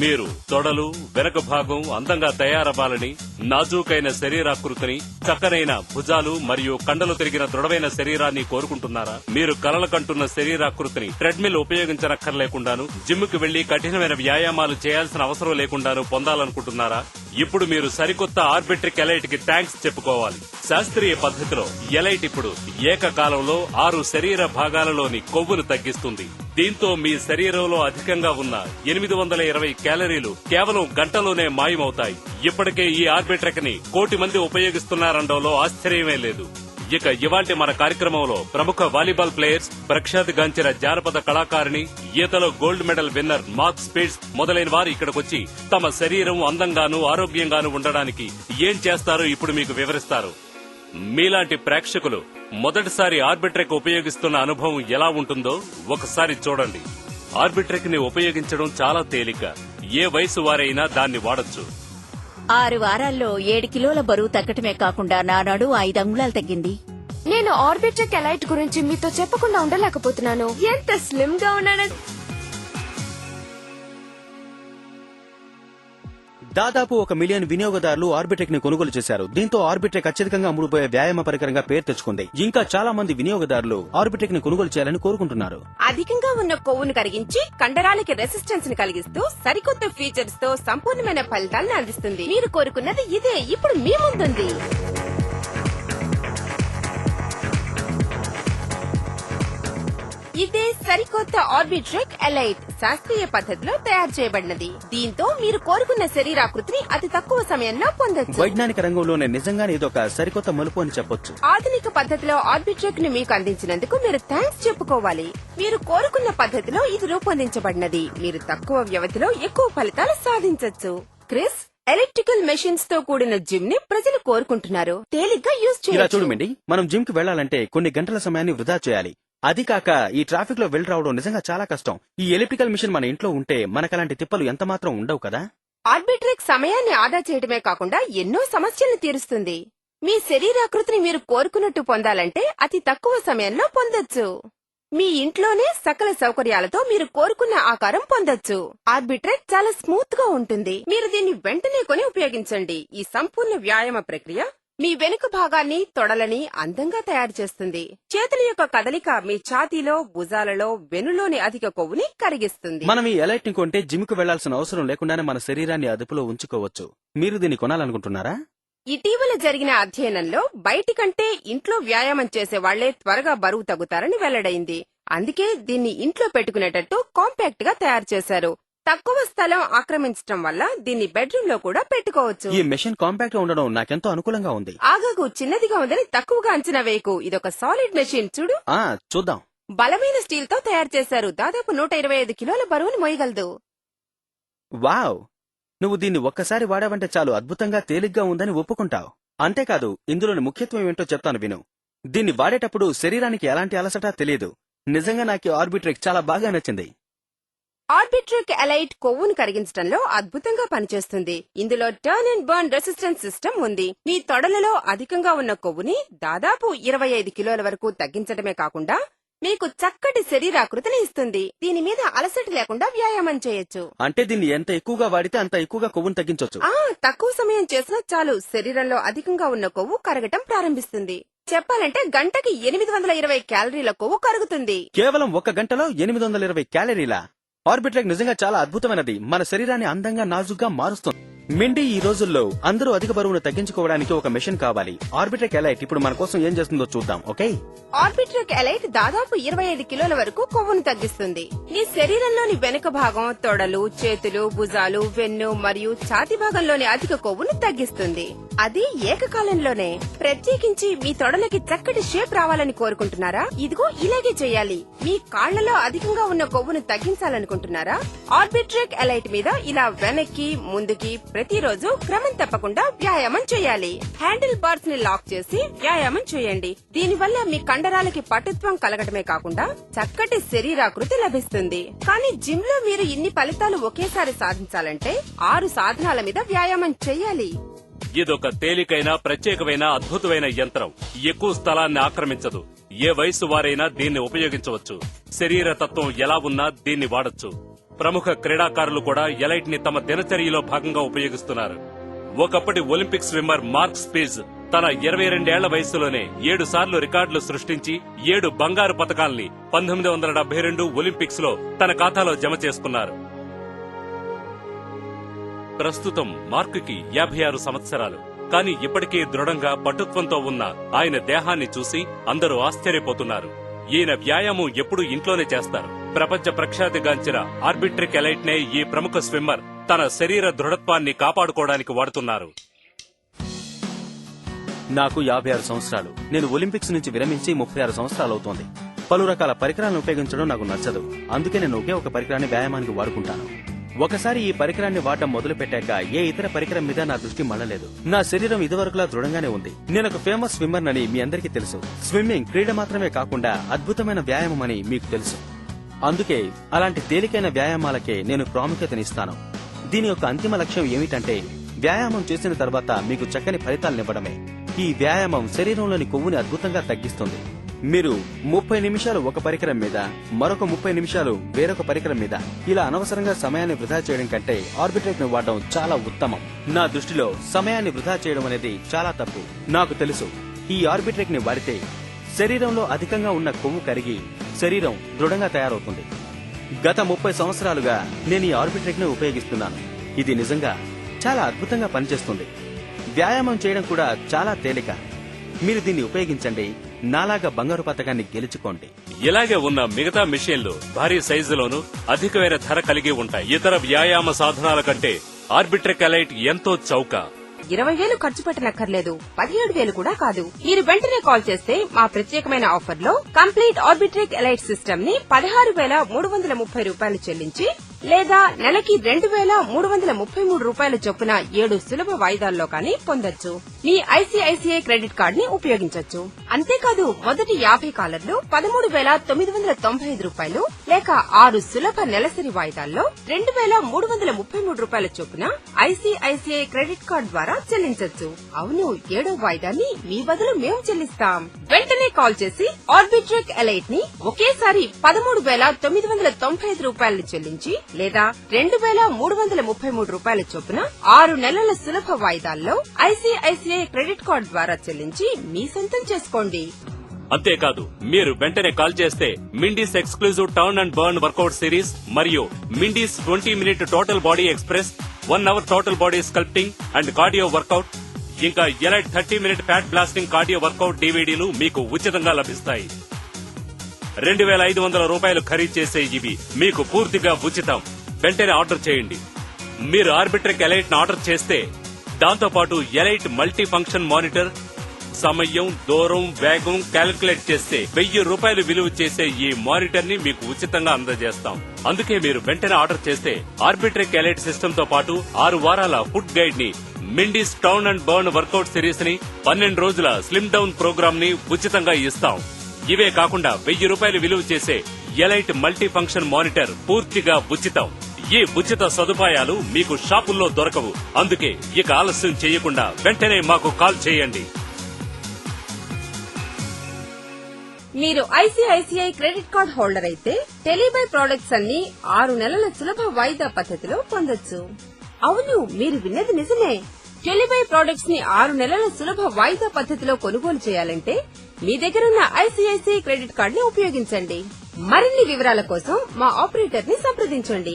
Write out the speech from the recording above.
మీరు తొడలు వెనక భాగం అందంగా తయారవ్వాలని, నాజూకైన శరీరాకృతిని, చక్కనైన భుజాలు మరియు కండలు తిరిగిన దృఢమైన శరీరాన్ని కోరుకుంటున్నారా? మీరు కలలు కంటున్న శరీరాకృతిని ట్రెడ్మిల్ ఉపయోగించనక్కర్లేకుండాను, జిమ్ కు వెళ్లి కఠినమైన వ్యాయామాలు చేయాల్సిన అవసరం లేకుండాను పొందాలనుకుంటున్నారా? ఇప్పుడు మీరు సరికొత్త ఆర్బిట్రిక్ ఎలైట్ కి థ్యాంక్స్ చెప్పుకోవాలి. శాస్త్రీయ పద్ధతిలో ఎలైట్ ఇప్పుడు ఏకకాలంలో 6 శరీర భాగాలలోని కొవ్వును తగ్గిస్తుంది. దీంతో మీ శరీరంలో అధికంగా ఉన్న 820 క్యాలరీలు కేవలం గంటలోనే మాయమవుతాయి. ఇప్పటికే ఈ ఆర్బిట్రిక్ ని 1 కోటి మంది ఉపయోగిస్తున్నారనడంలో ఆశ్చర్యమే లేదు. ఇక ఇవాల్టి మన కార్యక్రమంలో ప్రముఖ వాలీబాల్ ప్లేయర్స్, ప్రఖ్యాతిగాంచిన జానపద కళాకారిణి, ఈతలో gold medal winner Mark Spitz మొదలైన వారు ఇక్కడికొచ్చి తమ శరీరం అందంగాను ఆరోగ్యంగాను ఉండడానికి ఏం చేస్తారో ఇప్పుడు మీకు వివరిస్తారు. మీలాంటి ప్రేక్షకులు మొదటిసారి ఆర్బిట్రిక్ ఉపయోగిస్తున్న అనుభవం ఎలా ఉంటుందో ఒకసారి చూడండి. ఆర్బిట్రిక్ ని ఉపయోగించడం చాలా తేలిక. ఏ వయసు వారైనా దాన్ని వాడొచ్చు. 6 వారాల్లో 7 కిలోల బరువు తగ్గటమే కాకుండా నా నడు 5 అంగుళాలు తగ్గింది. నేను ఆర్బిట్రిక్ ఎలైట్ గురించి మీతో చెప్పకుండా ఉండలేకపోతున్నాను. ఎంత స్లిమ్ గా ఉన్నానని. దాదాపు 1 మిలియన్ వినియోగదారులు ఆర్బిట్రిక్ ని కొనుగోలు చేశారు. దీంతో ఆర్బిట్రిక్ అత్యధికంగా అమ్ముడుపోయే వ్యాయామ పరికరంగా పేరు తెచ్చుకుంది. ఇంకా చాలా మంది వినియోగదారులు ఆర్బిట్రిక్ ని కొనుగోలు చేయాలని కోరుకుంటున్నారు. అధికంగా ఉన్న కొవ్వును కరిగించి కండరాలకి రెసిస్టెన్స్ ని కలిగిస్తూ సరికొత్త ఫీచర్స్ తో సంపూర్ణమైన ఫలితాలను అందిస్తుంది. మీరు కోరుకున్నది ఇదే ఇప్పుడు మీ ముందుంది. ఇదే సరికొత్త ఆర్బిట్రిక్ ఎలైట్ శాస్త్రీయ పద్ధతిలో తయారు చేయబడినది. దీంతో మీరు కోరుకున్న శరీరాకృతిని అతి తక్కువ సమయంలో పొందొచ్చు. వైజ్ఞానిక రంగంలోనే నిజంగానే ఇదొక సరికొత్త మలుపు అని చెప్పొచ్చు. ఆధునిక పద్ధతిలో ఆర్బిట్రిక్ ని మీకు అందించినందుకు మీరు థ్యాంక్స్ చెప్పుకోవాలి. మీరు కోరుకున్న పద్ధతిలో ఇది రూపొందించబడినది. మీరు తక్కువ వ్యవధిలో ఎక్కువ ఫలితాలు సాధించొచ్చు. క్రిస్, ఎలక్ట్రికల్ మెషిన్స్ తో కూడిన జిమ్ ని ప్రజలు కోరుకుంటున్నారు. తేలిగ్గా యూజ్ ఇలా చేయొచ్చు. చూడమండి, మనం జిమ్ కి వెళ్లాలంటే కొన్ని గంటల సమయాన్ని వృధా చేయాలి. అది కాక ఈ ట్రాఫిక్ లో వెళ్లి రావడం నిజంగా చాలా కష్టం. ఈ ఎలక్ట్రికల్ మిషన్ మన ఇంట్లో ఉంటే మనకలాంటి తిప్పలు ఎంత మాత్రం ఉండవు కదా. ఆర్బిట్రిక్ సమయాన్ని ఆదా చేయడమే కాకుండా ఎన్నో సమస్యలను తీరుస్తుంది. మీ శరీరాకృతిని మీరు కోరుకున్నట్టు పొందాలంటే అతి తక్కువ సమయంలో పొందొచ్చు. మీ ఇంట్లోనే సకల సౌకర్యాలతో మీరు కోరుకున్న ఆకారం పొందొచ్చు. ఆర్బిట్రిక్ చాలా స్మూత్ గా ఉంటుంది. మీరు దీన్ని వెంటనే కొని ఉపయోగించండి. ఈ సంపూర్ణ వ్యాయామ ప్రక్రియ మీ వెనుక భాగాన్ని, తొడలని అందంగా తయారు చేస్తుంది. చేతుల యొక్క కదలిక మీ ఛాతీలో, భుజాలలో, వెనులోని అధిక కొవ్వుని కరిగిస్తుంది. మనం ఈ ఎలైట్ ని కొంటే జిమ్ కు వెళ్లాల్సిన అవసరం లేకుండానే మన శరీరాన్ని అదుపులో ఉంచుకోవచ్చు. మీరు దీన్ని కొనాలనుకుంటున్నారా? ఇటీవల జరిగిన అధ్యయనంలో బయటి కంటే ఇంట్లో వ్యాయామం చేసే వాళ్లే త్వరగా బరువు తగ్గుతారని వెల్లడైంది. అందుకే దీన్ని ఇంట్లో పెట్టుకునేటట్టు కాంపాక్ట్ గా తయారు చేశారు. తక్కువ స్థలం ఆక్రమించడం వల్ల దీన్ని బెడ్రూమ్ లో కూడా పెట్టుకోవచ్చు. ఈ మెషిన్ కాంపాక్ట్ గా ఉండడం నాకెంతో అనుకూలంగా ఉంది. ఆగాగు, చిన్నదిగా ఉందని తక్కువగా అంచనా వేయకు. ఇదొక సాలిడ్ మెషిన్ చూడు. చూద్దాం. బలమైన స్టీల్ తో తయారు చేశారు. దాదాపు 125 కిలోల బరువును మోయగలదు. వావ్, నువ్వు దీన్ని ఒక్కసారి వాడావంటే చాలు అద్భుతంగా తేలిగ్గా ఉందని ఒప్పుకుంటావు. అంతేకాదు, ఇందులోని ముఖ్యత్వం ఏంటో చెప్తాను విను. దీన్ని వాడేటప్పుడు శరీరానికి ఎలాంటి అలసట తెలియదు. నిజంగా నాకు ఆర్బిట్రిక్ చాలా బాగా నచ్చింది. ఆర్బిట్రిక్ ఎలైట్ కొవ్వును కరిగించడంలో అద్భుతంగా పనిచేస్తుంది. ఇందులో turn and burn resistance system ఉంది. మీ తొడలలో అధికంగా ఉన్న కొవ్వుని దాదాపు 25 కిలోల వరకు తగ్గించడమే కాకుండా మీకు చక్కటి శరీరాకృతిని ఇస్తుంది. దీని మీద అలసట లేకుండా వ్యాయామం చేయొచ్చు. అంటే దీన్ని ఎంత ఎక్కువగా వాడితే అంత ఎక్కువగా కొవ్వును తగ్గించొచ్చు. తక్కువ సమయం చేసినా చాలు శరీరంలో అధికంగా ఉన్న కొవ్వు కరగటం ప్రారంభిస్తుంది. చెప్పాలంటే గంటకి 820 క్యాలరీల కొవ్వు కరుగుతుంది. కేవలం 1 గంటలో 820 క్యాలరీల. ఆర్బిట్రిక్ నిజంగా చాలా అద్భుతమైనది. మన శరీరాన్ని అందంగా, నాజుగ్గా మారుస్తుంది. మిండి, ఈ రోజుల్లో అందరూ అధిక బరువును తగ్గించుకోవడానికి ఒక మెషిన్ కావాలి. ఆర్బిట్రిక్ ఎలైట్ ఇప్పుడు మన కోసం ఏం చేస్తుందో చూద్దాం. ఓకే, ఆర్బిట్రిక్ ఎలైట్ దాదాపు 25 కిలోల వరకు కొవ్వును తగ్గిస్తుంది. మీ శరీరంలోని వెనుక భాగం, తొడలు, చేతులు, భుజాలు, వెన్ను మరియు ఛాతీ భాగంలోని అధిక కొవ్వును తగ్గిస్తుంది. అది ఏకకాలంలోనే. ప్రత్యేకించి మీ తొడలకి చక్కటి షేప్ రావాలని కోరుకుంటున్నారా? ఇదిగో ఇలాగే చేయాలి. మీ కాళ్లలో అధికంగా ఉన్న కొవ్వును తగ్గించాలనుకుంటున్నారా? ఆర్బిట్రిక్ ఎలైట్ మీద ఇలా వెనక్కి, ముందుకి ప్రతిరోజు క్రమం తప్పకుండా వ్యాయామం చేయాలి. హ్యాండిల్ బార్స్ ని లాక్ చేసి వ్యాయామం చేయండి. దీనివల్ల మీ కండరాలకి పటుత్వం కలగటమే కాకుండా చక్కటి శరీరాకృతి లభిస్తుంది. కానీ జిమ్ లో మీరు ఇన్ని ఫలితాలు ఒకేసారి సాధించాలంటే 6 సాధనాల మీద వ్యాయామం చేయాలి. ఇదొక తేలికైన, ప్రత్యేకమైన, అద్భుతమైన యంత్రం. ఎక్కువ స్థలాన్ని ఆక్రమించదు. ఏ వయసు వారైనా దీన్ని ఉపయోగించవచ్చు. శరీర తత్వం ఎలా ఉన్నా దీన్ని వాడొచ్చు. ప్రముఖ క్రీడాకారులు కూడా ఎలైట్ ని తమ దినచర్యలో భాగంగా ఉపయోగిస్తున్నారు. ఒకప్పటి ఒలింపిక్ స్విమ్మర్ మార్క్ స్పీజ్ తన 22 వయసులోనే 7 సార్లు రికార్డులు సృష్టించి 7 బంగారు పతకాల్ని 1972 ఒలింపిక్స్ లో తన ఖాతాలో జమ చేసుకున్నారు. ప్రస్తుతం మార్క్కి 56 సంవత్సరాలు. కానీ ఇప్పటికీ దృఢంగా పటుత్వంతో ఉన్న ఆయన దేహాన్ని చూసి అందరూ ఆశ్చర్యపోతున్నారు. ఈయన వ్యాయామం ఎప్పుడూ ఇంట్లోనే చేస్తారు. ప్రపంచ ప్రఖ్యాతిగాంచిన ఆర్బిట్రిక్ ఎలైట్ నే ఈ ప్రముఖ స్విమ్మర్ తన శరీర దృఢత్వాన్ని కాపాడుకోవడానికి వాడుతున్నారు. నాకు 56 సంవత్సరాలు. నేను ఒలింపిక్స్ నుంచి విరమించి 36 సంవత్సరాలవుతోంది. పలు రకాల పరికరాలను ఉపయోగించడం నాకు నచ్చదు. అందుకే నేను ఒకే ఒక పరికరాన్ని వ్యాయామానికి వాడుకుంటాను. ఒకసారి ఈ పరికరాన్ని వాడడం మొదలు పెట్టాక ఏ ఇతర పరికరం మీద నా దృష్టి మళ్లలేదు. నా శరీరం ఇదివరకులా దృఢంగానే ఉంది. నేను ఒక ఫేమస్ స్విమ్మర్ అని మీ అందరికీ తెలుసు. స్విమ్మింగ్ క్రీడ మాత్రమే కాకుండా అద్భుతమైన వ్యాయామం అని మీకు తెలుసు. అందుకే అలాంటి తేలికైన వ్యాయామాలకే నేను ప్రాముఖ్యతనిస్తాను. దీని యొక్క అంతిమ లక్ష్యం ఏమిటంటే వ్యాయామం చేసిన తర్వాత మీకు చక్కని ఫలితాలనివ్వడమే. ఈ వ్యాయామం శరీరంలోని కొవ్వుని అద్భుతంగా తగ్గిస్తుంది. మీరు 30 నిమిషాలు ఒక పరికరం మీద, మరొక 30 నిమిషాలు వేరొక పరికరం మీద ఇలా అనవసరంగా సమయాన్ని వృధా చేయడం కంటే ఆర్బిట్రేట్ ను వాడడం చాలా ఉత్తమం. నా దృష్టిలో సమయాన్ని వృధా చేయడం అనేది చాలా తప్పు. నాకు తెలుసు ఈ ఆర్బిట్రేట్ ని వాడితే శరీరంలో అధికంగా ఉన్న కొవ్వు కరిగి శరీరం దృఢంగా తయారవుతుంది. గత 30 సంవత్సరాలుగా నేను ఈ ఆర్బిట్రేట్ ను ఉపయోగిస్తున్నాను. ఇది నిజంగా చాలా అద్భుతంగా పనిచేస్తుంది. వ్యాయామం చేయడం కూడా చాలా తేలిక. మీరు దీన్ని ఉపయోగించండి. నాలాగా బంగారు పతకాన్ని గెలుచుకోండి. ఇలాగే ఉన్న మిగతా మిషన్లు భారీ సైజులోనూ అధికమైన ధర కలిగి ఉంటాయి. ఇతర వ్యాయామ సాధనాల కంటే ఆర్బిట్రిక్ ఎలైట్ ఎంతో చౌక. 20,000 ఖర్చు పెట్టనక్కర్లేదు. 17,000 కూడా కాదు. మీరు వెంటనే కాల్ చేస్తే మా ప్రత్యేకమైన ఆఫర్ లో కంప్లీట్ ఆర్బిట్రిక్ ఎలైట్ సిస్టమ్ ని 16,330 రూపాయలు చెల్లించి లేదా నెలకి 2,333 రూపాయల చొప్పున 7 సులభ వాయిదాల్లో కానీ పొందొచ్చు. మీ ఐసీఐసీఐ క్రెడిట్ కార్డ్ ని ఉపయోగించొచ్చు. అంతేకాదు మొదటి 50 కాలర్లు 13,995 రూపాయలు లేక 6 సులభ నెలసరి వాయిదాల్లో 2,333 రూపాయల చొప్పున ఐసీఐసీఐ క్రెడిట్ కార్డ్ ద్వారా చెల్లించొచ్చు. అవును, 7వ వాయిదాన్ని మీ బదులు మేము చెల్లిస్తాం. వెంటనే కాల్ చేసి ఆర్బిట్రిక్ ఎలైట్ ని ఒకేసారి 13,995 రూపాయలు చెల్లించి లేదా 2,333 రూపాయల చొప్పున 6 నెలల సులభ వాయిదాల్లో ఐసీఐసీఐ క్రెడిట్ కార్డ్ ద్వారా చెల్లించి మీ సొంతం చేసుకోండి. అంతేకాదు మీరు వెంటనే కాల్ చేస్తే Mindy's exclusive turn and burn workout series మరియు Mindy's 20 minute total body express, 1 hour total body sculpting and cardio workout, ఇంకా elite 30 minute fat blasting cardio workout డివిడీలు మీకు ఉచితంగా లభిస్తాయి. 2,500 రూపాయలు ఖరీదు చేసే ఇవి మీకు పూర్తిగా ఉచితం. వెంటనే ఆర్డర్ చేయండి. మీరు ఆర్బిట్రిక్ ఎలైట్ ను ఆర్డర్ చేస్తే దాంతోపాటు ఎలైట్ మల్టీ ఫంక్షన్ మానిటర్, సమయం, దూరం, వేగం క్యాలిక్యులేట్ చేస్తే 1,000 రూపాయలు విలువ చేసే ఈ మానిటర్ ని మీకు ఉచితంగా అందజేస్తాం. అందుకే మీరు వెంటనే ఆర్డర్ చేస్తే ఆర్బిట్రిక్ ఎలైట్ సిస్టమ్ తో పాటు 6 వారాల ఫుడ్ గైడ్ ని, Mindy's turn and burn workout series ని, 12 రోజుల స్లిమ్ డౌన్ ప్రోగ్రామ్ ని ఉచితంగా ఇస్తాం. ఇవే కాకుండా 1,000 రూపాయలు విలువ చేసే ఎలైట్ మల్టీ ఫంక్షన్ మానిటర్ పూర్తిగా ఉచితం. ఈ ఉచిత సదుపాయాలు మీకు షాపుల్లో దొరకవు. అందుకే ఇక ఆలస్యం చేయకుండా వెంటనే మాకు కాల్ చేయండి. మీరు ఐసీఐసీఐ క్రెడిట్ కార్డ్ హోల్డర్ అయితే టెలిబై ప్రొడక్ట్స్ అన్ని 6 నెలల సులభ వాయిదా పద్ధతిలో పొందొచ్చు. అవును, మీరు విన్నది నిజమే. టెలిబై ప్రొడక్ట్స్ ని 6 నెలల సులభ వాయిదా పద్ధతిలో కొనుగోలు చేయాలంటే మీ దగ్గరున్న ఐసీఐసీఐ క్రెడిట్ కార్డ్ ని ఉపయోగించండి. మరిన్ని వివరాల కోసం మా ఆపరేటర్ ని సంప్రదించండి.